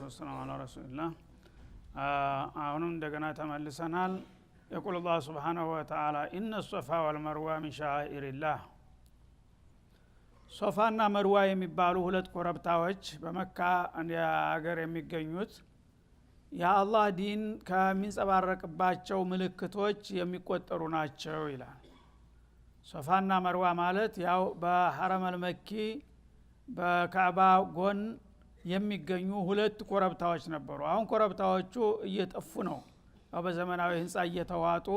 ወሰላሙ ዐላ ረሱሊላህ። አሁንም እንደገና ተመልሰናል። የቁል አላህ ሱብሓነሁ ወተዓላ ኢነ ሶፋ ወልመርዋ ሚን ሸዓኢሪላህ። ሶፋና መርዋ የሚባሉ ሁለት ኮረብታዎች በመካ ሀገር የሚገኙት የአላህ ዲን ከሚንጸባረቅባቸው ምልክቶች የሚቆጠሩ ናቸው ይላል። ሶፋና መርዋ ማለት ያው በሐረመል መኪ በካዕባ ጎን የሚገኙ ሁለት ኮረብታዎች ነበሩ። አሁን ኮረብታዎቹ እየጠፉ ነው። ያው በዘመናዊ ህንጻ እየተዋጡ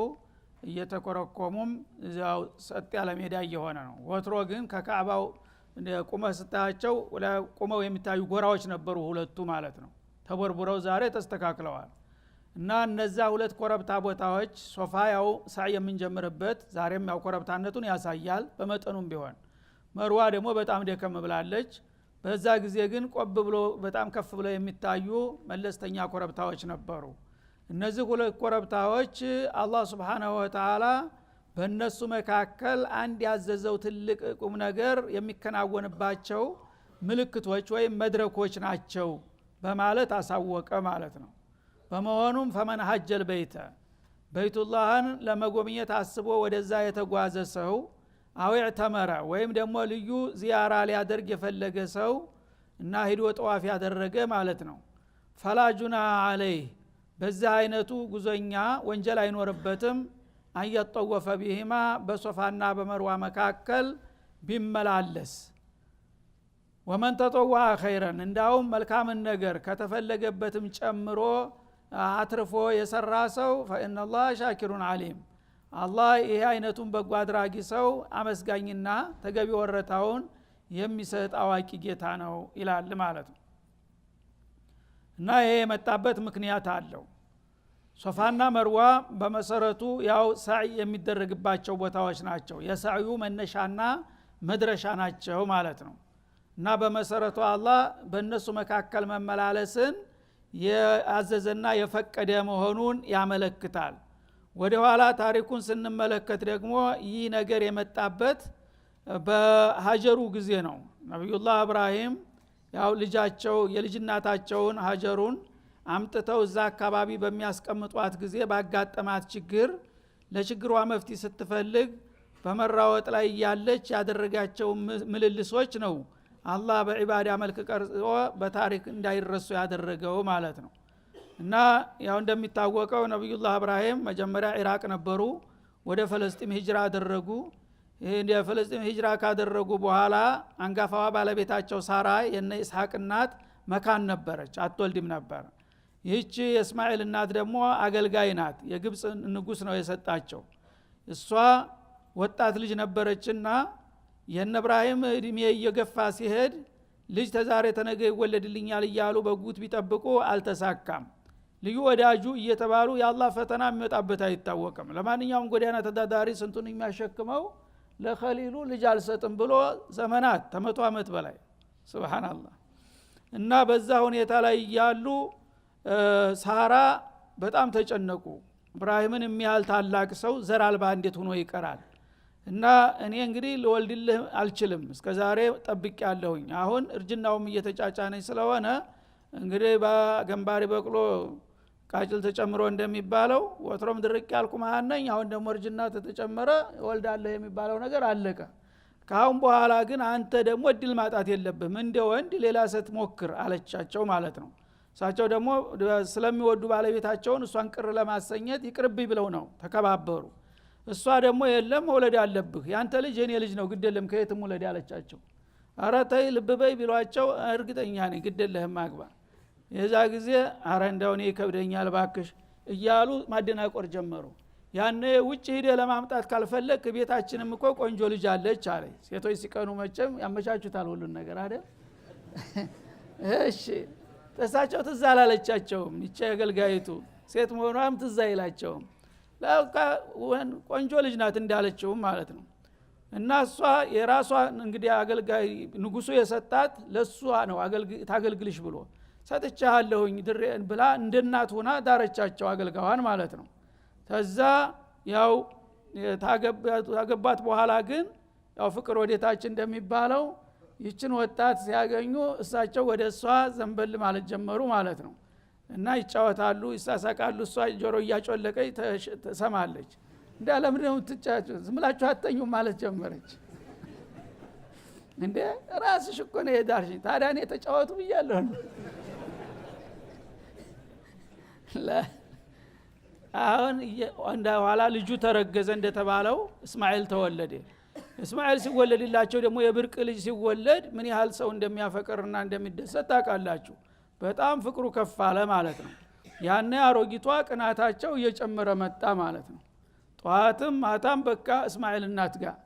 እየተኮረኮሙም እዛው ሰጥ ያለ ሜዳ እየሆነ ነው። ወትሮ ግን ከካዕባው ቁመህ ስታያቸው ቁመው የሚታዩ ጎራዎች ነበሩ ሁለቱ ማለት ነው። ተቦርቡረው ዛሬ ተስተካክለዋል። እና እነዛ ሁለት ኮረብታ ቦታዎች ሶፋ ያው ሳዕ የምንጀምርበት ዛሬም ያው ኮረብታነቱን ያሳያል በመጠኑም ቢሆን፣ መርዋ ደግሞ በጣም ደከም ብላለች። በዛ ጊዜ ግን ቆብ ብሎ በጣም ከፍ ብለው የሚታዩ መለስተኛ ኮረብታዎች ነበሩ። እነዚህ ሁለት ኮረብታዎች አላህ Subhanahu Wa Ta'ala በእነሱ መካከል አንድ ያዘዘው ትልቅ ቁም ነገር የሚከናወንባቸው ምልክቶች ወይም መድረኮች ናቸው በማለት አሳወቀ ማለት ነው። በመሆኑም ፈመን ሐጀል በይቱላህን ለመጎብኘት አስቦ ወደዛ የተጓዘ ሰው አው ተመረ ወይም ደግሞ ልዩ ዚያራ ሊያደርግ የፈለገ ሰው እና ሄዶ ጠዋፍ ያደረገ ማለት ነው። ፈላጁና አለይህ በዛ አይነቱ ጉዞኛ ወንጀል አይኖርበትም። አየጠወፈ ቢሂማ በሶፋና በመርዋ መካከል ቢመላለስ። ወመን ተጠዋ ኸይረን እንዳውም መልካምን ነገር ከተፈለገበትም ጨምሮ አትርፎ የሰራ ሰው ፈኢነላህ ሻኪሩን አሊም፣ አላህ ይሄ አይነቱን በጎ አድራጊ ሰው አመስጋኝና ተገቢ ወረታውን የሚሰጥ አዋቂ ጌታ ነው ይላል ማለት ነው። እና ይሄ የመጣበት ምክንያት አለው። ሶፋና መርዋ በመሰረቱ ያው ሳዕ የሚደረግባቸው ቦታዎች ናቸው። የሳዕዩ መነሻና መድረሻ ናቸው ማለት ነው። እና በመሰረቱ አላህ በእነሱ መካከል መመላለስን ያዘዘና የፈቀደ መሆኑን ያመለክታል። ወደ ኋላ ታሪኩን ስንመለከት ደግሞ ይህ ነገር የመጣበት በሀጀሩ ጊዜ ነው። ነብዩላህ ኢብራሂም ያው ልጃቸው የልጅናታቸውን ሀጀሩን አምጥተው እዛ አካባቢ በሚያስቀምጧት ጊዜ ባጋጠማት ችግር ለችግሯ መፍትሄ ስትፈልግ በመራወጥ ላይ ያለች ያደረጋቸው ምልልሶች ነው አላህ በዒባዳ መልክ ቀርጾ በታሪክ እንዳይረሱ ያደረገው ማለት ነው። እና ያው እንደሚታወቀው ነብዩላህ ኢብራሂም መጀመሪያ ኢራቅ ነበሩ፣ ወደ ፍልስጤም ሂጅራ አደረጉ። ይሄን የፍልስጤም ሂጅራ ካደረጉ በኋላ አንጋፋዋ ባለቤታቸው ሳራ የነ ኢስሐቅ እናት መካን ነበረች፣ አትወልድም ነበር። ይህች የእስማኤል እናት ደግሞ አገልጋይ ናት፣ የግብጽ ንጉስ ነው የሰጣቸው። እሷ ወጣት ልጅ ነበረችና የነ ኢብራሂም እድሜ እየገፋ ሲሄድ ልጅ ተዛሬ ተነገ ይወለድልኛል እያሉ በጉት ቢጠብቁ አልተሳካም። ልዩ ወዳጁ እየተባሉ የአላህ ፈተና የሚመጣበት አይታወቅም። ለማንኛውም ጎዳና ተዳዳሪ ስንቱን የሚያሸክመው ለኸሊሉ ልጅ አልሰጥም ብሎ ዘመናት ከመቶ ዓመት በላይ ሱብሃንአላህ። እና በዛ ሁኔታ ላይ ያሉ ሳራ በጣም ተጨነቁ። ኢብራሂምን የሚያህል ታላቅ ሰው ዘር አልባ እንዴት ሆኖ ይቀራል? እና እኔ እንግዲህ ልወልድልህ አልችልም፣ እስከዛሬ ጠብቄያለሁኝ። አሁን እርጅናውም እየተጫጫነኝ ስለሆነ እንግዲህ በገንባሪ በቅሎ ቃጭል ተጨምሮ እንደሚባለው ወትሮም ድርቅ ያልኩ ማነኝ፣ አሁን ደግሞ እርጅና ተጨመረ እወልዳለሁ የሚባለው ነገር አለቀ። ካሁን በኋላ ግን አንተ ደግሞ እድል ማጣት የለብህም፣ እንደ ወንድ ሌላ ሴት ሞክር አለቻቸው ማለት ነው። እሳቸው ደግሞ ስለሚወዱ ባለቤታቸውን እሷን ቅር ለማሰኘት ይቅርብኝ ብለው ነው ተከባበሩ። እሷ ደግሞ የለም መውለድ አለብህ፣ ያንተ ልጅ የኔ ልጅ ነው ግደለም ከየትም ውለድ አለቻቸው። ኧረ ተይ ልብ በይ ቢሏቸው እርግጠኛ ነኝ ግደለህም አግባ። የዛ ጊዜ ኧረ እንደው እኔ ይከብደኛል እባክሽ እያሉ ማደናቆር ጀመሩ። ያኔ ውጭ ሄደህ ለማምጣት ካልፈለክ ቤታችንም እኮ ቆንጆ ልጅ አለች አለ። ሴቶች ሲቀኑ መቼም ያመቻቹታል ሁሉን ነገር አይደል? እሺ ተሳቸው ትዝ አላለቻቸውም። ይቺ አገልጋይቱ ሴት መሆኗም ትዝ አይላቸውም። ለካ ቆንጆ ልጅ ናት እንዳለችውም ማለት ነው። እና እሷ የራሷ እንግዲህ አገልጋይ ንጉሱ የሰጣት ለሷ ነው ታገልግልሽ ብሎ ሰጥቻለሁኝ ድሬን ብላ እንደናት ሆና ዳረቻቸው አገልጋዋን ማለት ነው። ተዛ ያው ታገባት በኋላ ግን ያው ፍቅር ወዴታችን እንደሚባለው ይችን ወጣት ሲያገኙ እሳቸው ወደ እሷ ዘንበል ማለት ጀመሩ ማለት ነው። እና ይጫወታሉ ይሳሳቃሉ። እሷ ጆሮ እያጮለቀች ተሰማለች። ለምን ነው የምትጫወቱ ዝም ብላችሁ አትተኙም ማለት ጀመረች። እንዴ ራስሽ እኮ ነው የዳርሽ ታዲያ እኔ ተጫወቱ ብያለሁ። አሁን እንደ ኋላ ልጁ ተረገዘ እንደተባለው እስማኤል ተወለደ። እስማኤል ሲወለድላቸው ደግሞ የብርቅ ልጅ ሲወለድ ምን ያህል ሰው እንደሚያፈቅርና እንደሚደሰት ታውቃላችሁ። በጣም ፍቅሩ ከፍ አለ ማለት ነው። ያኔ አሮጊቷ ቅናታቸው እየጨመረ መጣ ማለት ነው። ጧትም ማታም በቃ እስማኤል እናት ጋር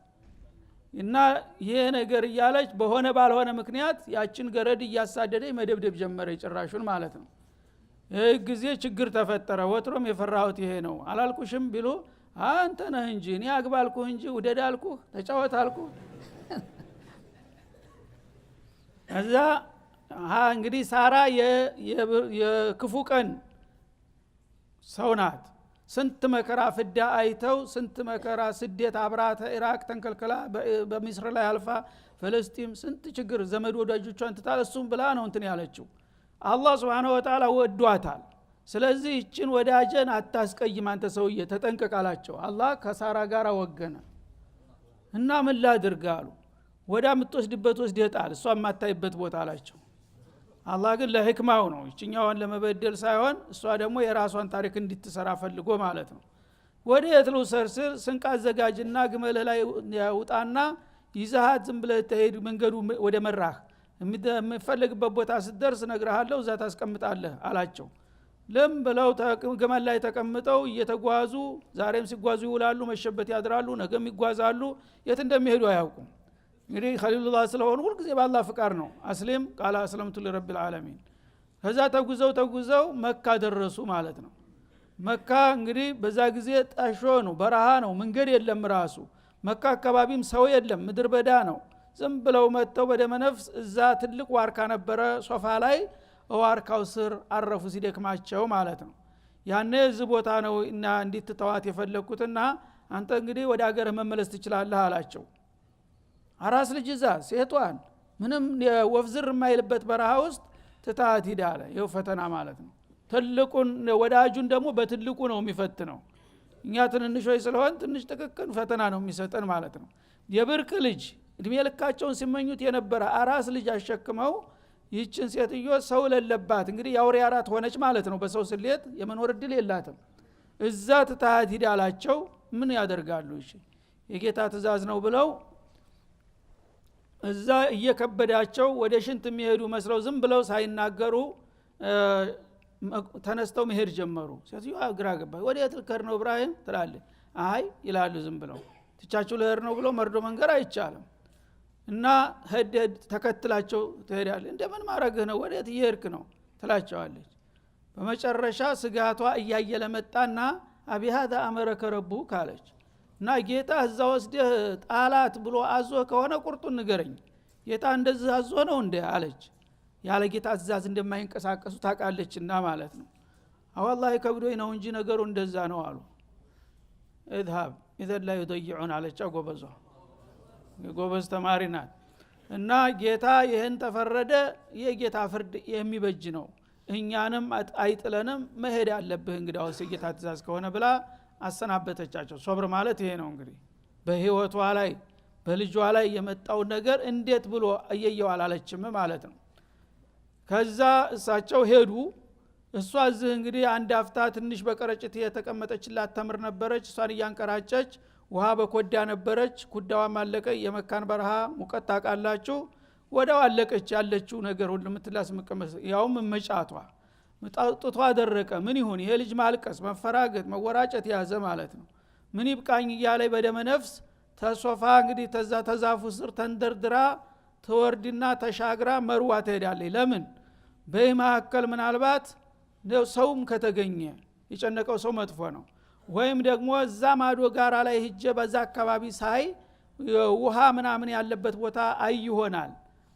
እና ይሄ ነገር እያለች በሆነ ባልሆነ ምክንያት ያችን ገረድ እያሳደደች መደብደብ ጀመረ ጭራሹን ማለት ነው። ይህ ጊዜ ችግር ተፈጠረ። ወትሮም የፈራሁት ይሄ ነው አላልኩሽም ቢሉ አንተ ነህ እንጂ እኔ አግባልኩህ እንጂ ውደዳልኩህ ተጫወታልኩህ። እዛ እንግዲህ ሳራ የክፉ ቀን ሰው ናት። ስንት መከራ ፍዳ አይተው ስንት መከራ ስደት አብራተ ኢራቅ ተንከልከላ በሚስር ላይ አልፋ ፍልስጤም ስንት ችግር ዘመድ ወዳጆቿን ትታል እሱም ብላ ነው እንትን ያለችው። አላህ Subhanahu Wa Ta'ala ወዷታል። ስለዚህ እችን ወዳጀን አታስቀይም አንተ ሰውዬ ተጠንቀቅ አላቸው። አላህ ከሳራ ጋር ወገነ እና ምን ላድርግ አሉ። ወዳ የምትወስድበት ወስደህ ጣል እሷ የማታይበት ቦታ አላቸው። አላህ ግን ለህክማው ነው እችኛዋን ለመበደል ሳይሆን እሷ ደግሞ የራሷን ታሪክ እንድትሰራ ፈልጎ ማለት ነው። ወደ የትሉ ሰርስር ስንቅ አዘጋጅና ግመልህ ላይ ውጣና ይዘሃት ዝም ብለህ ተሄድ መንገዱ ወደ መራህ የምፈልግበት ቦታ ስትደርስ ነግረሃለሁ እዛ ታስቀምጣለህ አላቸው። ለም ብለው ግመል ላይ ተቀምጠው እየተጓዙ ዛሬም ሲጓዙ ይውላሉ መሸበት ያድራሉ ነገም ይጓዛሉ የት እንደሚሄዱ አያውቁም። እንግዲህ ኸሊሉላህ ስለሆኑ ሁሉ ጊዜ በአላህ ፍቃድ ነው። አስሊም ቃል አስለምቱ ለረብል ዓለሚን። ከዛ ተጉዘው መካ ደረሱ ማለት ነው። መካ እንግዲህ በዛ ጊዜ ጣሾ ነው በረሃ ነው መንገድ የለም ራሱ መካ አካባቢም ሰው የለም ምድር በዳ ነው። ዝም ብለው መጥተው በደመነፍስ እዛ ትልቅ ዋርካ ነበረ ሶፋ ላይ ዋርካው ስር አረፉ ሲደክማቸው ማለት ነው። ያኔ እዚህ ቦታ ነው እና እንድትተዋት የፈለኩትና አንተ እንግዲህ ወደ ሀገር መመለስ ትችላለህ አላቸው። አራስ ልጅ እዛ ሴቷን ምንም ወፍዝር የማይልበት በረሃ ውስጥ ትታት ሂዳለ። ይኸው ፈተና ማለት ነው። ትልቁን ወዳጁን ደግሞ በትልቁ ነው የሚፈትነው። እኛ ትንንሾች ስለሆን ትንሽ ጥቅቅን ፈተና ነው የሚሰጠን ማለት ነው። የብርቅ ልጅ እድሜ ልካቸውን ሲመኙት የነበረ አራስ ልጅ አሸክመው ይህችን ሴትዮ ሰው ለለባት እንግዲህ ያውሬ አራት ሆነች ማለት ነው። በሰው ስሌት የመኖር እድል የላትም። እዛ ትታት ሂዳላቸው ምን ያደርጋሉ? እሺ የጌታ ትእዛዝ ነው ብለው እዛ እየከበዳቸው ወደ ሽንት የሚሄዱ መስለው ዝም ብለው ሳይናገሩ ተነስተው መሄድ ጀመሩ። ሴትዮዋ ግራ ገባች። ወዴት ልከር ነው ኢብራሂም ትላለች። አይ ይላሉ ዝም ብለው ትቻችሁ ለሄድ ነው ብለው መርዶ መንገር አይቻልም። እና ሄድ ተከትላቸው ትሄዳለች። እንደምን ማረግህ ነው ወዴት እየሄድክ ነው ትላቸዋለች። በመጨረሻ ስጋቷ እያየለ መጣና አቢ هذا امرك ربك አለች። እና ጌታ እዛ ወስደህ ጣላት ብሎ አዞ ከሆነ ቁርጡን ንገረኝ ጌታ እንደዚህ አዞ ነው እንዴ አለች። ያለ ጌታ ትእዛዝ እንደማይንቀሳቀሱ ታውቃለችና ማለት ነው። አዋላሂ ከብዶኝ ነው እንጂ ነገሩ እንደዛ ነው አሉ። اذهب اذا لا يضيعون አለች። ጎበዟ ጎበዝ ተማሪ ናት። እና ጌታ ይሄን ተፈረደ የጌታ ፍርድ የሚበጅ ነው እኛንም አይጥለንም መሄድ ያለብህ እንግዲያውስ የጌታ ትእዛዝ ከሆነ ብላ አሰናበተቻቸው። ሶብር ማለት ይሄ ነው እንግዲህ በህይወቷ ላይ በልጇ ላይ የመጣው ነገር እንዴት ብሎ አየየው አላለችም ማለት ነው። ከዛ እሳቸው ሄዱ። እሷ እዚህ እንግዲህ አንድ አፍታ ትንሽ በቀረጭት የተቀመጠችላት ተምር ነበረች። እሷን እያንቀራጨች ውሃ በኮዳ ነበረች። ኩዳዋ ማለቀ። የመካን በረሃ ሙቀት ታውቃላችሁ። ወዳው አለቀች። ያለችው ነገር ሁሉ ምትላስ መቀመስ ያውም መጫቷ ጣጥቷ ደረቀ። ምን ይሁን ይሄ ልጅ ማልቀስ መፈራገጥ መወራጨት ያዘ ማለት ነው። ምን ይብቃኝ እያለ በደመ ነፍስ ተሶፋ እንግዲህ ተዛፉ ስር ተንደርድራ ተወርድና ተሻግራ መርዋ ትሄዳለች። ለምን በመሐከል ምናልባት ሰውም ከተገኘ የጨነቀው ሰው መጥፎ ነው ወይም ደግሞ እዛ ማዶ ጋራ ላይ ሂጄ በዛ አካባቢ ሳይ ውሃ ምናምን ያለበት ቦታ አይ ይሆናል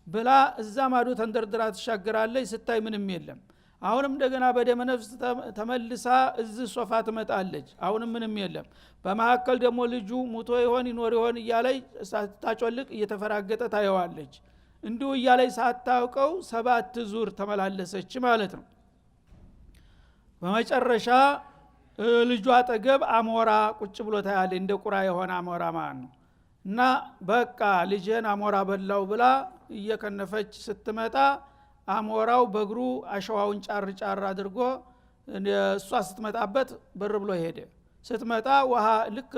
ብላ እዛ ማዶ ተንደርድራ ትሻገራለች። ስታይ ምንም የለም። አሁንም እንደገና በደመ ነፍስ ተመልሳ እዚህ ሶፋ ትመጣለች። አሁንም ምንም የለም። በመሐከል ደግሞ ልጁ ሙቶ ይሆን ይኖር ይሆን እያለች ታጮልቅ እየተፈራገጠ ታየዋለች። እንዲሁ እያለች ሳታውቀው 7 ዙር ተመላለሰች ማለት ነው። በመጨረሻ ልጇ አጠገብ አሞራ ቁጭ ብሎ ታያለ፣ እንደ ቁራ የሆነ አሞራ ማለት ነው። እና በቃ ልጄን አሞራ በላው ብላ እየከነፈች ስትመጣ አሞራው በእግሩ አሸዋውን ጫር ጫር አድርጎ እሷ ስትመጣበት በር ብሎ ሄደ። ስትመጣ ውሃ ልክ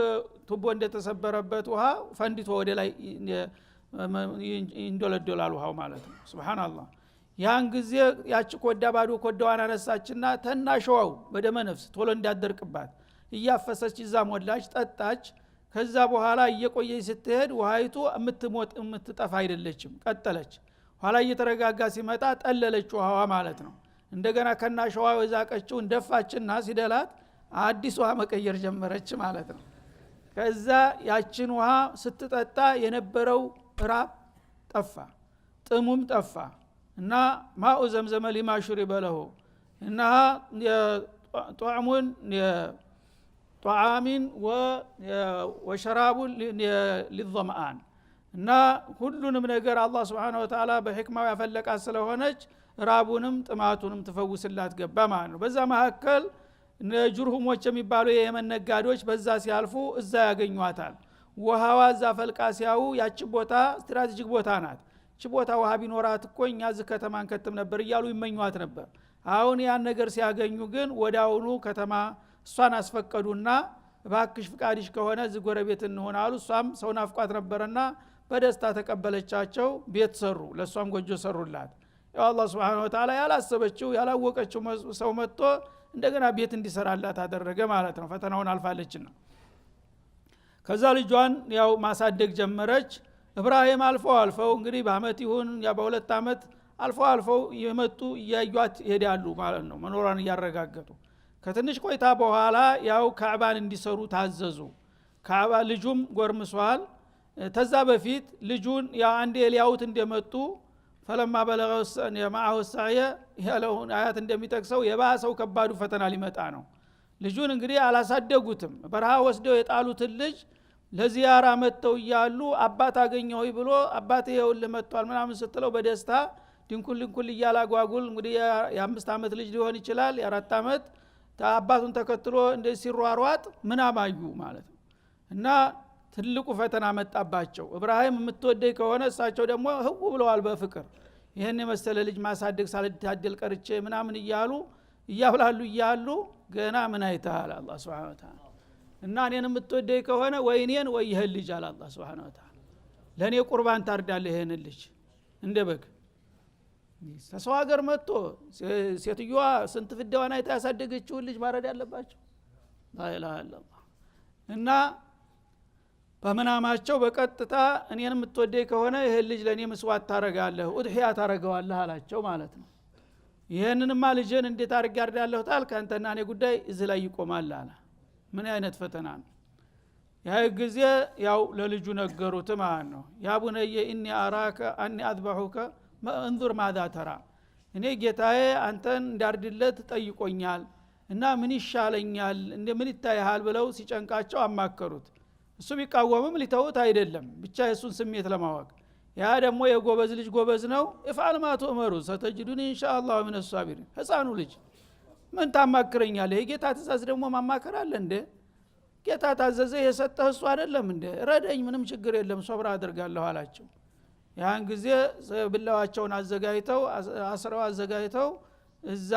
ቱቦ እንደተሰበረበት ውሃ ፈንዲቶ ወደ ላይ ይንዶለዶላል ውሃው ማለት ነው። ሱብሃንአላህ። ያን ጊዜ ያቺ ኮዳ ባዶ ኮዳዋን አነሳችና ተናሸዋው በደመ ነፍስ ቶሎ እንዳደርቅባት እያፈሰች ይዛ ሞላች፣ ጠጣች። ከዛ በኋላ እየቆየች ስትሄድ ውሃይቱ የምትሞት የምትጠፋ አይደለችም፣ ቀጠለች። ኋላ እየተረጋጋ ሲመጣ ጠለለች ውሃዋ ማለት ነው። እንደገና ከናሸዋ ወዛቀችው እንደፋችና ሲደላት አዲስ ውሃ መቀየር ጀመረች ማለት ነው። ከዛ ያችን ውሃ ስትጠጣ የነበረው ራብ ጠፋ፣ ጥሙም ጠፋ። እና ማኡ ዘምዘመ ሊማ ሹሪበ ለሁ እና ጧዕሙን ጧዓሚን ወሸራቡን ሊዘምአን እና ሁሉንም ነገር አላህ Subhanahu Wa Ta'ala በህክማው ያፈለቃት ስለሆነች ራቡንም ጥማቱንም ተፈውስላት ገባ ማለት ነው። በዛ መሐከል ጁርሁሞች የሚባሉ የየመን ነጋዴዎች በዛ ሲያልፉ እዛ ያገኟታል። ውሃዋ እዛ ፈልቃ ሲያዩ ያቺ ቦታ ስትራቴጂክ ቦታ ናት። እቺ ቦታ ውሃ ቢኖራት እኮ እኛ እዚህ ከተማን ከተም ነበር እያሉ ይመኙት ነበር። አሁን ያን ነገር ሲያገኙ ግን ወዳውኑ ከተማ እሷን አስፈቀዱና ባክሽ ፍቃድሽ ከሆነ እዚህ ጎረቤት እንሆን አሉ። እሷም ሰው ናፍቋት ነበርና በደስታ ተቀበለቻቸው። ቤት ሰሩ፣ ለሷም ጎጆ ሰሩላት። ያው አላህ Subhanahu Wa Ta'ala ያላሰበችው ያላወቀችው ሰው መጥቶ እንደገና ቤት እንዲሰራላት አደረገ ማለት ነው። ፈተናውን አልፋለችና ከዛ ልጇን ያው ማሳደግ ጀመረች። ኢብራሂም አልፈው እንግዲህ በአመት ይሁን ያ በሁለት አመት አልፈው የመጡ እያዩት ይሄዳሉ ማለት ነው፣ መኖራን እያረጋገጡ። ከትንሽ ቆይታ በኋላ ያው ካዕባን እንዲሰሩ ታዘዙ። ካዕባ ልጁም ጎርምሷል። ተዛ በፊት ልጁን ያ አንዴ ሊያውት እንደመጡ ፈለማ በለገው የማአሁ ሰየ ያለውን አያት እንደሚጠቅሰው የባሰው ከባዱ ፈተና ሊመጣ ነው። ልጁን እንግዲህ አላሳደጉትም። በረሃ ወስደው የጣሉትን ልጅ ለዚያራ መተው ያሉ አባት አገኘው ብሎ አባቴ ይኸውልህ መጥቷል ምናምን ስትለው በደስታ ድንኩል እያላጓጉል እንግዲህ የ5 አመት ልጅ ሊሆን ይችላል የ4 አመት አባቱን ተከትሎ እንደዚህ ሲሯሯጥ ምን አማዩ ማለት ነው። እና ትልቁ ፈተና መጣባቸው። ኢብራሂም የምትወደይ ከሆነ እሳቸው ደግሞ ህው ብለዋል በፍቅር ይሄን የመሰለ ልጅ ማሳደግ ሳልታደል ቀርቼ ምናምን እያብላሉ እያሉ ገና ምን አይተሃል አላህ Subhanahu Wa Ta'ala እና እኔን የምትወደይ ከሆነ ወይኔን ወይህ ልጅ አለ አላህ Subhanahu Wa Ta'ala ለኔ ቁርባን ታርዳለህ ይሄን ልጅ እንደ በግ። ተሰው ሀገር መጥቶ ሴትዮዋ ስንት ፍዳዋን አይታ ያሳደገችው ልጅ ማረድ ያለባቸው ላኢላሃ ኢላላህ። እና በመናማቸው በቀጥታ እኔን የምትወደይ ከሆነ ይሄ ልጅ ለኔ መስዋዕት ታረጋለህ ኡድሂያ ታረጋዋለህ አላቸው ማለት ነው። ይሄንንማ ልጅን እንዴት አርጋ ያርዳለሁ ታልክ አንተና እኔ ጉዳይ እዚህ ላይ ይቆማል አለ። ምን አይነት ፈተና ነው! ያ ጊዜ ያው ለልጁ ነገሩት ማለት ነው። ያ ቡነየ ኢኒ አራከ አኒ አذبحك እንظر ماذا ترى እኔ ጌታዬ አንተን እንዳርድለት ጠይቆኛል እና ምን ይሻለኛል እንደምን ይታያል ብለው ሲጨንቃቸው አማከሩት። እሱ ቢቃወምም ሊተውት አይደለም ብቻ የሱን ስሜት ለማወቅ። ያ ደግሞ የጎበዝ ልጅ ጎበዝ ነው። ኢፍዓል ማ ተኡመሩ ሰተጅዱኒ ኢንሻአላህ ሚነ ሷቢሪን። ህፃኑ ልጅ ምን ታማክረኛለህ? የጌታ ትእዛዝ ደግሞ ማማከር አለ እንዴ? ጌታ ታዘዘ የሰጠህ እሱ አይደለም እንዴ? ረደኝ፣ ምንም ችግር የለም ሶብር አደርጋለሁ አላቸው። ያን ጊዜ ብላዋቸውን አዘጋጅተው አስረው አዘጋጅተው እዛ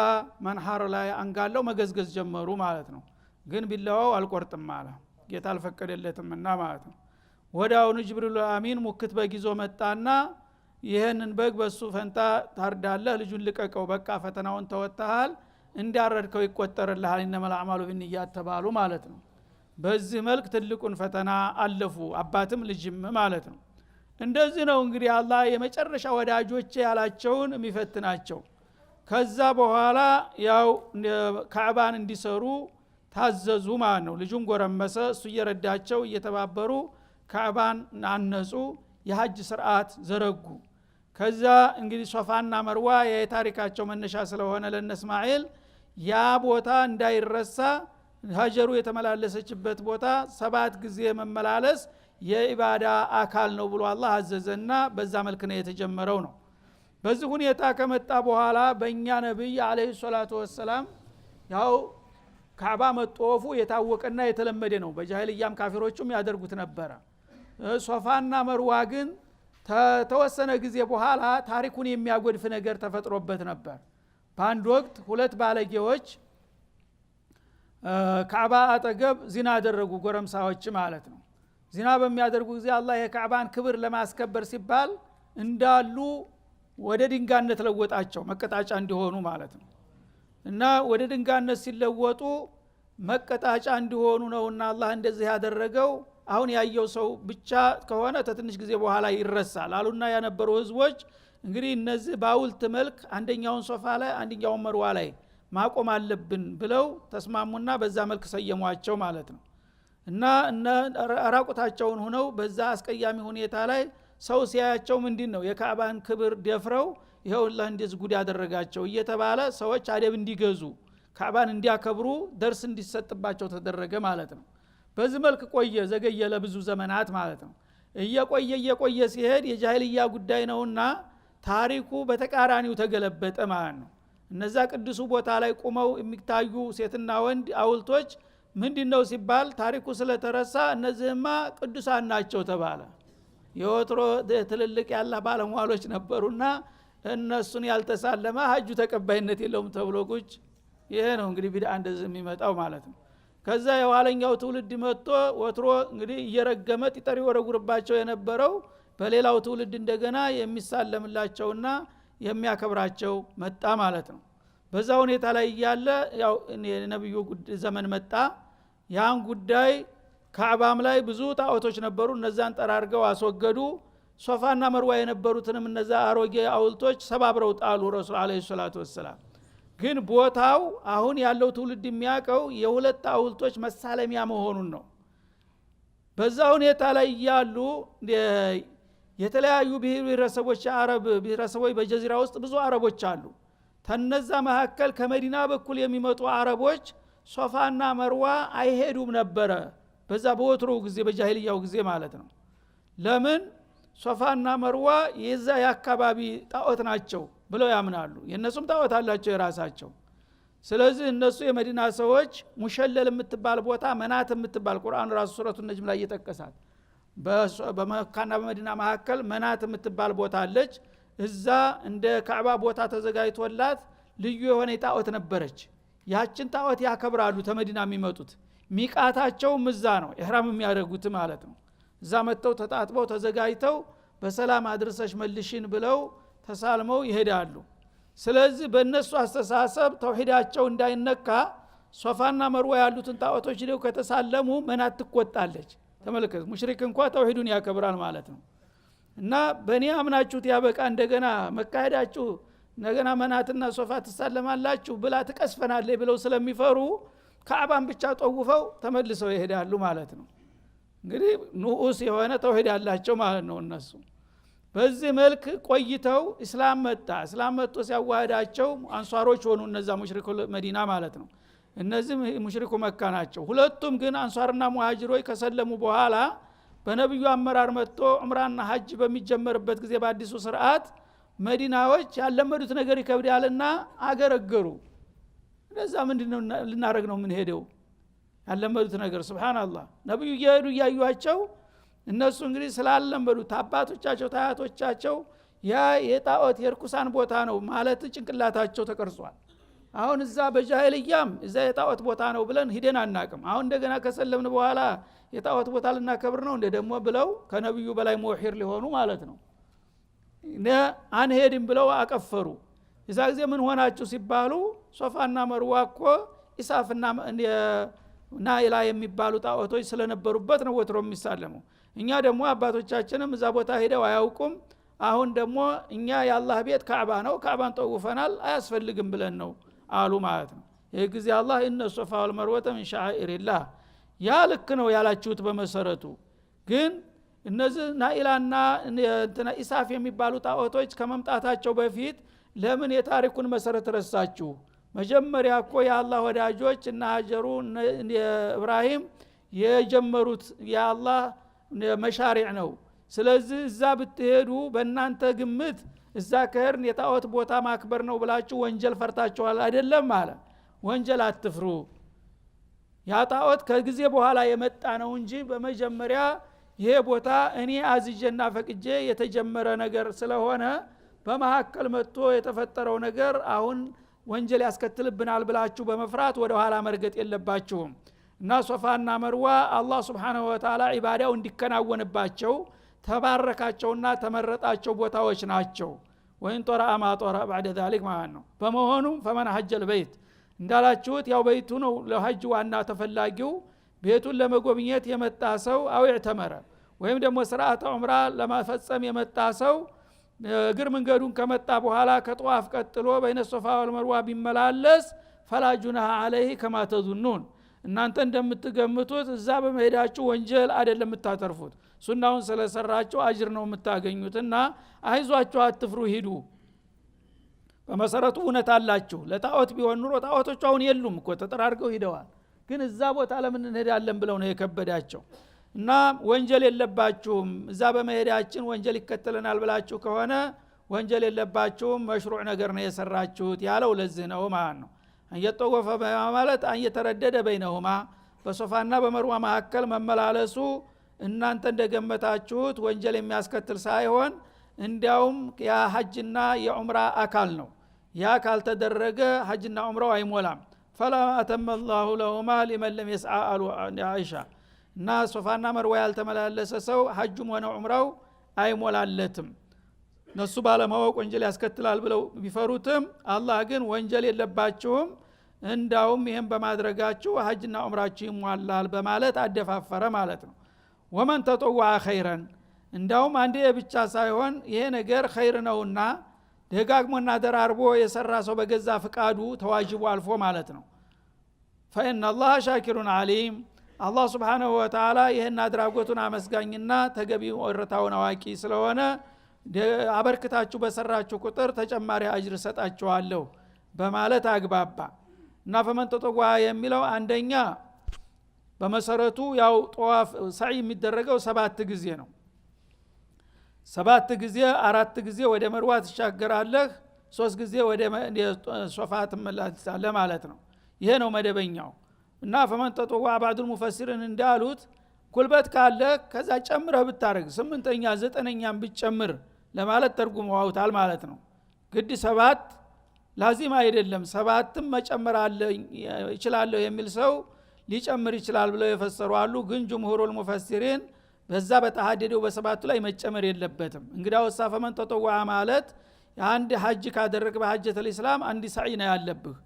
መንሐር ላይ አንጋለው መገዝገዝ ጀመሩ ማለት ነው። ግን ቢላዋው አልቆርጥም አለ ጌታ አልፈቀደለትምና ማለት ነው። ወዳውኑ ጅብሪል አሚን ሙክት በጊዞ መጣና ይሄንን በግ በሱ ፈንታ ታርዳለህ፣ ልጁን ልቀቀው፣ በቃ ፈተናውን ተወጣሃል፣ እንዲያረድከው ይቆጠርልሃል፣ ኢነመል አዕማሉ ቢንኒያት ተባሉ ማለት ነው። በዚህ መልክ ትልቁን ፈተና አለፉ፣ አባትም ልጅም ማለት ነው። እንደዚህ ነው እንግዲህ አላህ የመጨረሻ ወዳጆቼ ያላቸውን የሚፈትናቸው። ከዛ በኋላ ያው ካዕባን እንዲሰሩ ታዘዙ ማለት ነው። ልጁን ጎረመሰ፣ እሱ እየረዳቸው እየተባበሩ ካዕባን አነጹ፣ የሐጅ ስርዓት ዘረጉ። ከዛ እንግዲህ ሶፋና መርዋ የታሪካቸው መነሻ ስለሆነ ለነ እስማኤል ያ ቦታ እንዳይረሳ ሀጀሩ የተመላለሰችበት ቦታ 7 ጊዜ መመላለስ የኢባዳ አካል ነው ብሎ አላህ አዘዘና በዛ መልክ ነው የተጀመረው ነው። በዚህ ሁኔታ ከመጣ በኋላ በእኛ ነብይ አለይሂ ሰላቱ ወሰላም ያው ካዕባ መጥወፉ የታወቀና የተለመደ ነው። በጃሂልያም ካፊሮቹም ያደርጉት ነበር። ሶፋና መርዋ ግን ተወሰነ ጊዜ በኋላ ታሪኩን የሚያጎድፍ ነገር ተፈጥሮበት ነበር። በአንድ ወቅት 2 ባለጌዎች ካዕባ አጠገብ ዚና አደረጉ፣ ጎረምሳዎች ማለት ነው። ዚና በሚያደርጉ ጊዜ አላህ የካዕባን ክብር ለማስከበር ሲባል እንዳሉ ወደ ድንጋይነት ለወጣቸው፣ መቀጣጫ እንዲሆኑ ማለት ነው። እና ወደ ድንጋይነት ሲለወጡ መቀጣጫ እንዲሆኑ ነውና አላህ እንደዚህ ያደረገው አሁን ያየው ሰው ብቻ ከሆነ ከትንሽ ጊዜ በኋላ ይረሳል አሉና ያነበሩ ህዝቦች እንግዲህ እነዚህ ባውልት መልክ አንደኛውን ሶፋ ላይ አንደኛውን መርዋ ላይ ማቆም አለብን ብለው ተስማሙና በዛ መልክ ሰየሟቸው ማለት ነው። እና ራቁታቸውን ሆነው በዛ አስቀያሚ ሁኔታ ላይ ሰው ሲያያቸው ምንድነው የካዕባን ክብር ደፍረው ይኸውላህ እንደዚህ ጉድ ያደረጋቸው እየተባለ ሰዎች አደብ እንዲገዙ ካዕባን እንዲያከብሩ ደርስ እንዲሰጥባቸው ተደረገ ማለት ነው። በዚህ መልክ ቆየ፣ ዘገየ ለብዙ ዘመናት ማለት ነው። እየቆየ ሲሄድ የጃሂልያ ጉዳይ ነውና ታሪኩ በተቃራኒው ተገለበጠ ማለት ነው። እነዛ ቅዱሱ ቦታ ላይ ቆመው የሚታዩ ሴትና ወንድ አውልቶች ምንድነው ሲባል ታሪኩ ስለተረሳ እነዚህማ ቅዱሳን ናቸው ተባለ። የወትሮ ትልልቅ ያላህ ባለሟሎች ነበሩና እነሱን ያልተሳለመ ሀጁ ተቀባይነት የለውም ተብሎ ቁጭ። ይሄ ነው እንግዲህ ቢድዓ እንደዚህ የሚመጣው ማለት ነው። ከዛ የኋለኛው ትውልድ መጥቶ ወትሮ እንግዲህ እየረገመ ጢጠሪ ወረጉርባቸው የነበረው በሌላው ትውልድ እንደገና የሚሳለምላቸውና የሚያከብራቸው መጣ ማለት ነው። በዛ ሁኔታ ላይ ያለ ያው የነብዩ ዘመን መጣ። ያን ጉዳይ ካዕባም ላይ ብዙ ጣዖቶች ነበሩ፣ እነዛን ጠራርገው አስወገዱ። ሶፋና መርዋ የነበሩትንም እነዛ አሮጌ አውልቶች ሰባብረው ጣሉ ረሱል አለይሂ ሰላቱ ወሰላም። ግን ቦታው አሁን ያለው ትውልድ የሚያቀው የሁለት አውልቶች መሳለሚያ መሆኑን ነው። በዛ ሁኔታ ላይ ያሉ የተለያዩ ብሔረሰቦች የአረብ ብሔረሰቦች በጀዚራ ውስጥ ብዙ አረቦች አሉ። ተነዛ መካከል ከመዲና በኩል የሚመጡ አረቦች ሶፋና መርዋ አይሄዱም ነበረ በዛ በወትሮ ጊዜ በጃሂልያው ጊዜ ማለት ነው። ለምን? ሶፋና መርዋ የዛ የአካባቢ ጣዖት ናቸው ብለው ያምናሉ። የነሱም ጣዖት አላቸው የራሳቸው። ስለዚህ እነሱ የመዲና ሰዎች ሙሸለል የምትባል ቦታ መናት የምትባል ቁርአን ራሱ ሱረቱ ነጅም ላይ እየጠቀሳት በመካና በመዲና መካከል መናት የምትባል ቦታ አለች። እዛ እንደ ካዕባ ቦታ ተዘጋጅቶላት ልዩ የሆነ ጣዖት ነበረች። ያችን ጣዖት ያከብራሉ ተመዲና የሚመጡት። ሚቃታቸው እዛ ነው ኢህራም የሚያደርጉት ማለት ነው። እዛ መጥተው ተጣጥበው ተዘጋጅተው በሰላም አድርሰሽ መልሽን ብለው ተሳልመው ይሄዳሉ። ስለዚህ በእነሱ አስተሳሰብ ተውሂዳቸው እንዳይነካ ሶፋና መርዋ ያሉትን ጣዖቶች ሄደው ከተሳለሙ መናት ትቆጣለች። ተመልከቱ፣ ሙሽሪክ እንኳን ተውሂዱን ያከብራል ማለት ነው። እና በእኔ አምናችሁት ያበቃ እንደገና መካሄዳችሁ እንደገና መናትና ሶፋ ትሳለማላችሁ ብላ ትቀስፈናለች ብለው ስለሚፈሩ ካዕባን ብቻ ጠውፈው ተመልሰው ይሄዳሉ ማለት ነው። እንግዲህ ንዑስ የሆነ ተውሂድ ያላቸው ማለት ነው እነሱ። በዚህ መልክ ቆይተው እስላም መጣ። እስላም መጥቶ ሲያዋህዳቸው አንሷሮች ሆኑ እነዛ ሙሽሪኩ መዲና ማለት ነው። እነዚህ ሙሽሪኩ መካ ናቸው። ሁለቱም ግን አንሷርና ሙሃጅሮች ከሰለሙ በኋላ በነብዩ አመራር መጥቶ ዑምራና ሐጅ በሚጀመርበት ጊዜ በአዲሱ ስርዓት መዲናዎች ያለመዱት ነገር ይከብዳልና አገረገሩ። እንደዛ ምንድነው ልናረግ ነው ምን ሄደው ያለመዱት ነገር ሱብሃንአላህ። ነብዩ እየሄዱ እያዩአቸው እነሱ እንግዲህ ስላለመዱት አባቶቻቸው ታያቶቻቸው ያ የጣዖት የርኩሳን ቦታ ነው ማለት ጭንቅላታቸው ተቀርጿል። አሁን እዛ በጃሂልያም እዛ የጣዖት ቦታ ነው ብለን ሂደን አናቅም። አሁን እንደገና ከሰለምን በኋላ የጣዖት ቦታ ልናከብር ነው እንደ ደግሞ ብለው ከነብዩ በላይ ሙሂር ሊሆኑ ማለት ነው አንሄድም ብለው አቀፈሩ። የዛ ጊዜ ምን ሆናችሁ ሲባሉ ሶፋና መርዋ እኮ ኢሳፍና ናኢላ የሚባሉ ጣዖቶች ስለነበሩበት ነው ወትሮ የሚሳለሙ። እኛ ደግሞ አባቶቻችንም እዛ ቦታ ሄደው አያውቁም። አሁን ደግሞ እኛ የአላህ ቤት ካዕባ ነው፣ ካዕባን ጠውፈናል፣ አያስፈልግም ብለን ነው አሉ ማለት ነው። ይህ ጊዜ አላህ እነ ሶፋ ወልመርወተ ምን ሻኢሪላህ ያ ልክ ነው ያላችሁት በመሰረቱ። ግን እነዚህ ናኢላና ኢሳፍ የሚባሉ ጣዖቶች ከመምጣታቸው በፊት ለምን የታሪኩን መሰረት ረሳችሁ? መጀመሪያ እኮ የአላህ ወዳጆች እና ሀጀሩ ኢብራሂም የጀመሩት የአላህ መሻሪዕ ነው። ስለዚህ እዛ ብትሄዱ በእናንተ ግምት እዛ ከሄድን የጣዖት ቦታ ማክበር ነው ብላችሁ ወንጀል ፈርታችኋል አይደለም አለ። ወንጀል አትፍሩ፣ ያ ጣዖት ከጊዜ በኋላ የመጣ ነው እንጂ በመጀመሪያ ይሄ ቦታ እኔ አዝጀና ፈቅጄ የተጀመረ ነገር ስለሆነ በመሐከል መጥቶ የተፈጠረው ነገር አሁን ወንጀል ያስከትልብናል ብላችሁ በመፍራት ወደ ኋላ መርገጥ የለባችሁም። እና ሶፋና መርዋ አላህ Subhanahu Wa Ta'ala ኢባዳው እንዲከናወንባቸው ተባረካቸውና ተመረጣቸው ቦታዎች ናቸው። ወይን ጦራ አማጦራ بعد ذلك ማለት ነው። በመሆኑም فمن حج البيت እንዳላችሁት ያው በይቱ ነው ለሐጅ ዋና ተፈላጊው። ቤቱን ለመጎብኘት የመጣ ሰው አው ይተመረ ወይም ደግሞ ስርዓተ ዑምራ ለማፈጸም የመጣ ሰው እግር መንገዱን ከመጣ በኋላ ከጧፍ ቀጥሎ በይነ ሶፋ ወልመርዋ ቢመላለስ فلا جناح عليه كما تظنون እናንተ እንደምትገምቱት እዛ በመሄዳችሁ ወንጀል አይደለም የምታተርፉት፣ ሱናውን ስለሰራችሁ አጅር ነው የምታገኙትና አይዟችሁ አትፍሩ ሂዱ። በመሰረቱ እውነት አላችሁ። ለጣዖት ቢሆን ኑሮ ጣዖቶቹ አሁን የሉም እኮ ተጠራርገው ሂደዋል። ግን እዛ ቦታ ለምን እንሄዳለን ብለው ነው የከበዳቸው። እና ወንጀል የለባችሁም እዛ በመሄዳችን ወንጀል ይከተለናል ብላችሁ ከሆነ ወንጀል የለባችሁም፣ መሽሩዕ ነገር ነው የሰራችሁት ያለው ለዚህ ነው ማለት ነው። አንየጠወፈ ማለት አንየተረደደ በይነሁማ በሶፋና በመርዋ መካከል መመላለሱ እናንተ እንደገመታችሁት ወንጀል የሚያስከትል ሳይሆን እንዲያውም ያ ሐጅና የዑምራ አካል ነው። ያ ካልተደረገ ሐጅና ዑምራው አይሞላም። فلا اتم الله لهما لمن لم يسعى عائሻ እና ሶፋና መርዋ ያልተመላለሰ ሰው ሐጁም ሆነ ዑምራው አይሞላለትም። ነሱ ባለማወቅ ወንጀል ያስከትላል ብለው ቢፈሩትም አላህ ግን ወንጀል የለባችሁም እንዳውም ይሄን በማድረጋችሁ ሐጅና ዑምራችሁ ይሟላል በማለት አደፋፈረ ማለት ነው። ወመን ተጠወዐ ኸይረን እንዳውም አንዴ ብቻ ሳይሆን ይሄ ነገር ኸይር ነውና ደጋግሞና ደራርቦ የሰራ ሰው በገዛ ፍቃዱ ተዋጅቡ አልፎ ማለት ነው። فإن الله شاكر عليم አላህ Subhanahu Wa Ta'ala ይሄን አድራጎቱን አመስጋኝና ተገቢው ወረታውን አዋቂ ስለሆነ አበርክታችሁ በሰራችሁ ቁጥር ተጨማሪ አጅር ሰጣችኋለሁ በማለት አግባባ። እና ፈመን ተጠወዐ የሚለው አንደኛ በመሰረቱ ያው ጧፍ ሰዒ የሚደረገው 7 ጊዜ ነው። 7 ጊዜ 4 ጊዜ ወደ መርዋ ትሻገራለህ፣ 3 ጊዜ ወደ ሶፋ ትመላለሳለህ ማለት ነው። ይሄ ነው መደበኛው። እና ፈመን ተጠወዐ ባዕዱል ሙፈሲሪን እንዳሉት ጉልበት ካለ ከዛ ጨምረህ ብታረግ 8ኛ 9ኛም ብትጨምር ለማለት ተርጉመዋውታል ማለት ነው። ግድ 7 ላዚም አይደለም። 7ም መጨመር አለ ይችላል የሚል ሰው ሊጨምር ይችላል ብለው የፈሰሩ አሉ። ግን ጅምሁሩል ሙፈሲሪን በዛ በተሐደደው በሰባቱ ላይ መጨመር የለበትም። እንግዲያው ፈመን ተጠወዐ ማለት አንድ ሐጅ ካደረግ በሐጀተል ኢስላም አንድ ሰዒ ነው ያለብህ።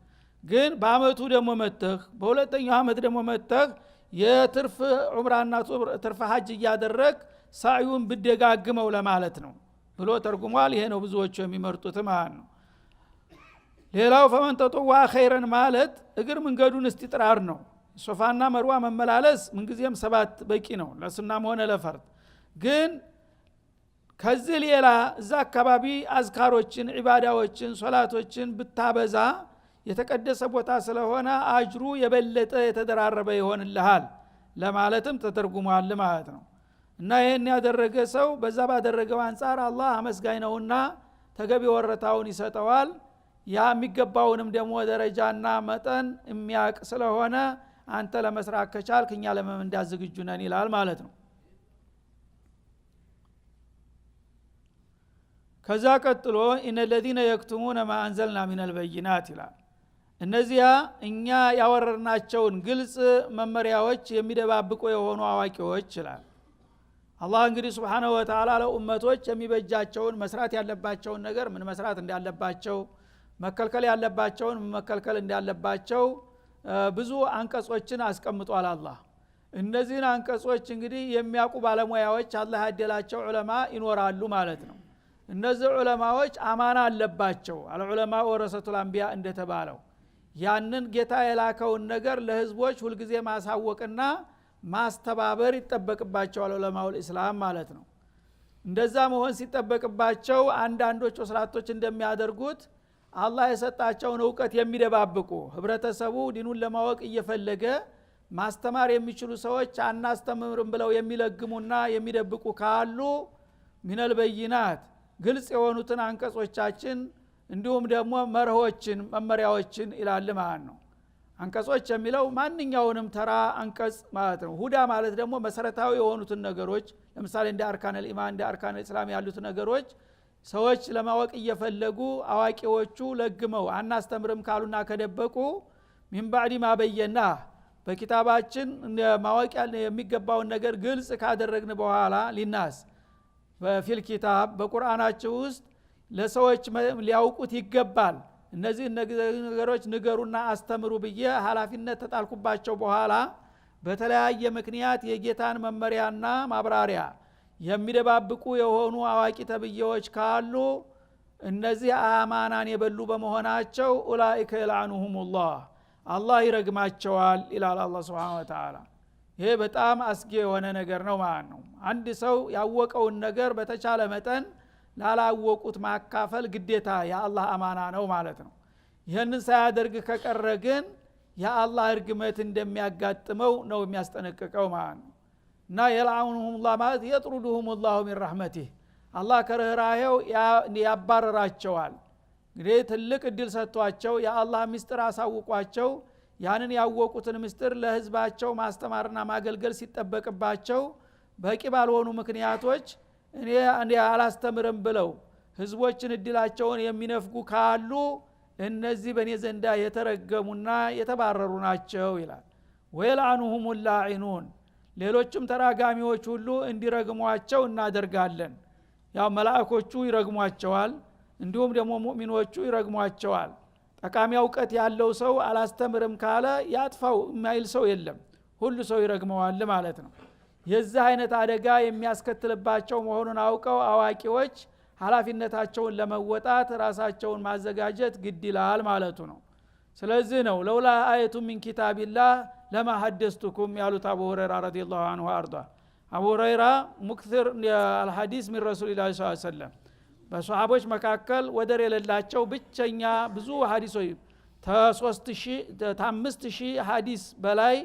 ግን በአመቱ ደግሞ መተህ በሁለተኛው አመት ደግሞ መተህ የትርፍ ዑምራና ትርፍ ሐጅ እያደረግ ሳዩን ብደጋግመው ለማለት ነው ብሎ ተርጉሟል። ይሄ ነው ብዙዎቹ የሚመርጡት ማለት ነው። ሌላው ፈመን ተጠወዐ ኸይረን ማለት እግር መንገዱን እስቲጥራር ነው። ሶፋና መርዋ መመላለስ ምንጊዜም 7 በቂ ነው ለሱናም ሆነ ለፈርድ። ግን ከዚህ ሌላ እዛ አካባቢ አዝካሮችን፣ ዒባዳዎችን፣ ሶላቶችን ብታበዛ የተቀደሰ ቦታ ስለሆነ አጅሩ የበለጠ የተደራረበ ይሆንልሃል ለማለትም ተተርጉሟል ማለት ነው። እና ይሄን ያደረገ ሰው በዛ ባደረገው አንፃር አላህ አመስጋኝ ነውና ተገቢ ወረታውን ይሰጠዋል። ያ የሚገባውንም ደግሞ ደረጃና መጠን የሚያቅ ስለሆነ አንተ ለመስራት ከቻልክ እኛ ለመምንዳት ዝግጁ ነን ይላል ማለት ነው። ከዛ ቀጥሎ ኢነ الذين يكتمون ما انزلنا من البينات ይላል። እነዚያ እኛ ያወረርናቸውን ግልጽ መመሪያዎች የሚደባብቁ የሆኑ አዋቂዎች ይላል። አላህ እንግዲህ Subhanahu Wa Ta'ala ለኡመቶች የሚበጃቸውን መስራት ያለባቸውን ነገር ምን መስራት እንዳለባቸው፣ መከልከል ያለባቸውን መከልከል እንዳለባቸው ብዙ አንቀጾችን አስቀምጧል አላህ። እነዚህን አንቀጾች እንግዲህ የሚያውቁ ባለሙያዎች አላህ ያደላቸው ዑለማ ይኖራሉ ማለት ነው። እነዚህ ዑለማዎች አማና አለባቸው። አልዑለማ ወረሰቱል አንቢያ እንደተባለው ያንን ጌታ የላከውን ነገር ለህዝቦች ሁልጊዜ ማሳወቅና ማስተባበር ይጠበቅባቸዋል ዑለማውል ኢስላም ማለት ነው። እንደዛ መሆን ሲጠበቅባቸው አንዳንዶች ወስላቶች እንደሚያደርጉት አላህ የሰጣቸውን ዕውቀት የሚደባብቁ ህብረተሰቡ ዲኑን ለማወቅ እየፈለገ ማስተማር የሚችሉ ሰዎች አናስተምርም ብለው የሚለግሙና የሚደብቁ ካሉ ሚነል በይናት ግልጽ የሆኑትን አንቀጾቻችን እንዲሁም ደግሞ መርሆችን መመሪያዎችን ይላል ማለት ነው። አንቀጾች የሚለው ማንኛውንም ተራ አንቀጽ ማለት ነው። ሁዳ ማለት ደግሞ መሰረታዊ የሆኑትን ነገሮች ለምሳሌ እንደ አርካነል ኢማን እንደ አርካነል እስላም ያሉት ነገሮች ሰዎች ለማወቅ እየፈለጉ አዋቂዎቹ ለግመው አናስተምርም ካሉና ከደበቁ ሚን ባዕድ ማበየና በኪታባችን ማወቅ የሚገባውን ነገር ግልጽ ካደረግን በኋላ ሊናስ በፊል ኪታብ በቁርአናቸው ውስጥ ለሰዎች ሊያውቁት ይገባል እነዚህ ነገሮች ንገሩና አስተምሩ ብዬ ኃላፊነት ተጣልኩባቸው በኋላ በተለያየ ምክንያት የጌታን መመሪያና ማብራሪያ የሚደባብቁ የሆኑ አዋቂ ተብዬዎች ካሉ እነዚህ አማናን የበሉ በመሆናቸው ኡላኢከ ይልዓኑሁሙላህ አላህ ይረግማቸዋል ይላል አላህ Subhanahu Wa Ta'ala። ይሄ በጣም አስጊ የሆነ ነገር ነው ማለት ነው። አንድ ሰው ያወቀውን ነገር በተቻለ መጠን ላላወቁት ማካፈል ግዴታ የአላህ አማና ነው ማለት ነው። ይህንን ሳያደርግ ከቀረ ግን የአላህ እርግመት እንደሚያጋጥመው ነው የሚያስጠነቅቀው ማለት ነው። እና የልዓኑሁሙላህ ማለት የጥሩዱሁሙላሁ ሚን ረሕመቲህ አላህ ከርህራሄው ያባረራቸዋል። እንግዲህ ትልቅ እድል ሰጥቷቸው የአላህ ምስጢር አሳውቋቸው ያንን ያወቁትን ምስጢር ለህዝባቸው ማስተማርና ማገልገል ሲጠበቅባቸው በቂ ባልሆኑ ምክንያቶች እኔ አላስተምርም ብለው ህዝቦችን እድላቸውን የሚነፍጉ ካሉ እነዚህ በእኔ ዘንዳ የተረገሙና የተባረሩ ናቸው ይላል። ወይልዓኑሁሙ ላዒኑን ሌሎችም ተራጋሚዎች ሁሉ እንዲረግሟቸው እናደርጋለን። ያው መላእኮቹ ይረግሟቸዋል፣ እንዲሁም ደግሞ ሙእሚኖቹ ይረግሟቸዋል። ጠቃሚ ዕውቀት ያለው ሰው አላስተምርም ካለ ያጥፋው የማይል ሰው የለም፣ ሁሉ ሰው ይረግመዋል ማለት ነው። የዚህ አይነት አደጋ የሚያስከትልባቸው መሆኑን አውቀው አዋቂዎች ኃላፊነታቸውን ለመወጣት ራሳቸውን ማዘጋጀት ግድ ይላል ማለቱ ነው። ስለዚህ ነው ለውላ አየቱ ሚን ኪታቢላህ ለማ ሐደስቱኩም ያሉት አቡ ሁረይራ ረዲየላሁ ዐንሁ አርዳ። አቡ ሁረይራ ሙክሲር አልሐዲስ ሚን ረሱሊላህ ሰለላሁ ዐለይሂ ወሰለም በሷሃቦች መካከል ወደር የሌላቸው ብቸኛ ብዙ ሐዲሶች ከ5000 ሐዲስ በላይ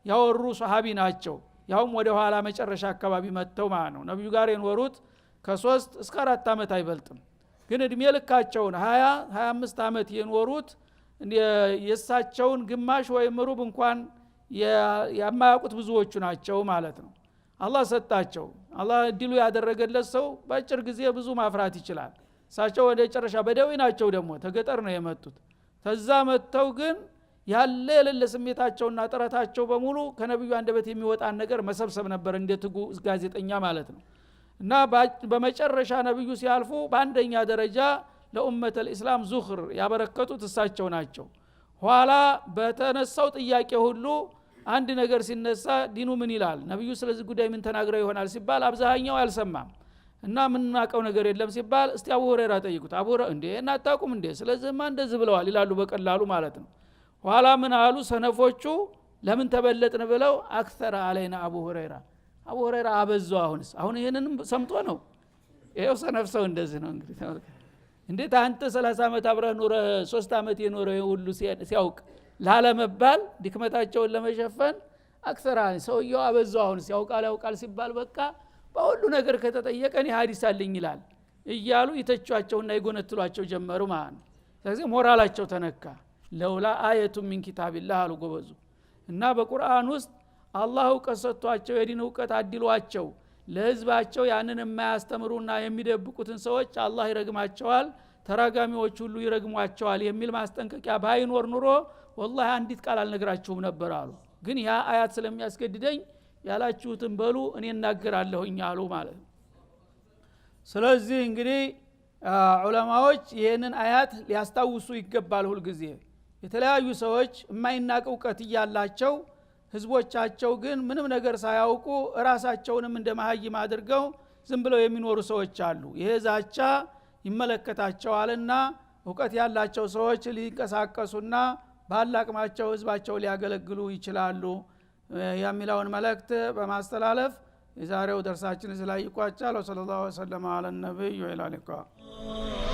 ያወሩ ሷሃቢ ናቸው። ያውም ወደ ኋላ መጨረሻ አካባቢ መተው ማለት ነው። ነብዩ ጋር የኖሩት ከ3 እስከ 4 አመት አይበልጥም። ግን እድሜ ልካቸውን 25 አመት የኖሩት የሳቸውን ግማሽ ወይም ሩብ እንኳን የማያውቁት ብዙዎቹ ናቸው ማለት ነው። አላህ ሰጣቸው። አላህ እድሉ ያደረገለት ሰው በአጭር ጊዜ ብዙ ማፍራት ይችላል። እሳቸው ወደ ጨረሻ በደዌ ናቸው፣ ደግሞ ተገጠር ነው የመጡት። ተዛ መተው ግን ያለ የሌለ ስሜታቸውና ጥረታቸው በሙሉ ከነብዩ አንደበት የሚወጣን ነገር መሰብሰብ ነበር፣ እንደ ትጉ ጋዜጠኛ ማለት ነው። እና በመጨረሻ ነብዩ ሲያልፉ በአንደኛ ደረጃ ለኡመተል ኢስላም ዙኽር ያበረከቱት እሳቸው ናቸው። ኋላ በተነሳው ጥያቄ ሁሉ አንድ ነገር ሲነሳ ዲኑ ምን ይላል፣ ነብዩ ስለዚህ ጉዳይ ምን ተናግረው ይሆናል ሲባል አብዛኛው አልሰማም። እና ምን እናቀው ነገር የለም ሲባል እስቲ አቡ ሁረይራ ጠይቁት። አቡ ሁረይራ እንዴ እናታቁም እንዴ ስለዚህማ እንደዚህ ብለዋል ይላሉ በቀላሉ ማለት ነው። ኋላ ምን አሉ ሰነፎቹ ለምን ተበለጥን ብለው አክተረ አለይና አቡ ሁረይራ አቡ ሁረይራ አበዛው። አሁን ይሄንንም ሰምቶ ነው ይሄው ሰነፍ ሰው እንደዚህ ነው እንግዲህ ተመልከት። እንዴት አንተ 30 አመት አብረህ ኖረ 3 አመት የኖረ ሁሉ ሲያውቅ ላለመባል ድክመታቸውን ለመሸፈን አክተራ ሰውየው አበዛው። አሁንስ ያውቃል ሲባል በቃ በሁሉ ነገር ከተጠየቀን ሐዲስ አለኝ ይላል እያሉ ይተቿቸውና ይጎነትሏቸው ጀመሩ ማለት ነው። ስለዚህ ሞራላቸው ተነካ። ለውላ አየቱ ሚን ኪታቢላህ አሉ ጎበዙ። እና በቁርአን ውስጥ አላህ ዕውቀት ሰጥቷቸው የዲን ዕውቀት አድሏቸው ለህዝባቸው ያንን የማያስተምሩና የሚደብቁትን ሰዎች አላህ ይረግማቸዋል፣ ተራጋሚዎች ሁሉ ይረግሟቸዋል የሚል ማስጠንቀቂያ ባይኖር ኑሮ ወላሂ አንዲት ቃል አልነግራችሁም ነበር አሉ። ግን ያ አያት ስለሚያስገድደኝ ያላችሁትን በሉ እኔ እናገራለሁኝ አሉ ማለት ነው። ስለዚህ እንግዲህ ዑለማዎች ይህንን አያት ሊያስታውሱ ይገባል። ሁሉ ጊዜ የተለያዩ ሰዎች የማይናቅ ዕውቀት እያላቸው ህዝቦቻቸው ግን ምንም ነገር ሳያውቁ ራሳቸውንም እንደማህይም አድርገው ዝም ብለው የሚኖሩ ሰዎች አሉ። ይሄ ዛቻ ይመለከታቸዋልና ዕውቀት ያላቸው ሰዎች ሊንቀሳቀሱና ባላቅማቸው ህዝባቸው ሊያገለግሉ ይችላሉ የሚለውን መልእክት በማስተላለፍ የዛሬው ደርሳችን እዚህ ላይ ይቋጫል። ወሰለላሁ ዐለ ነብይ ወዐላ አሊሂ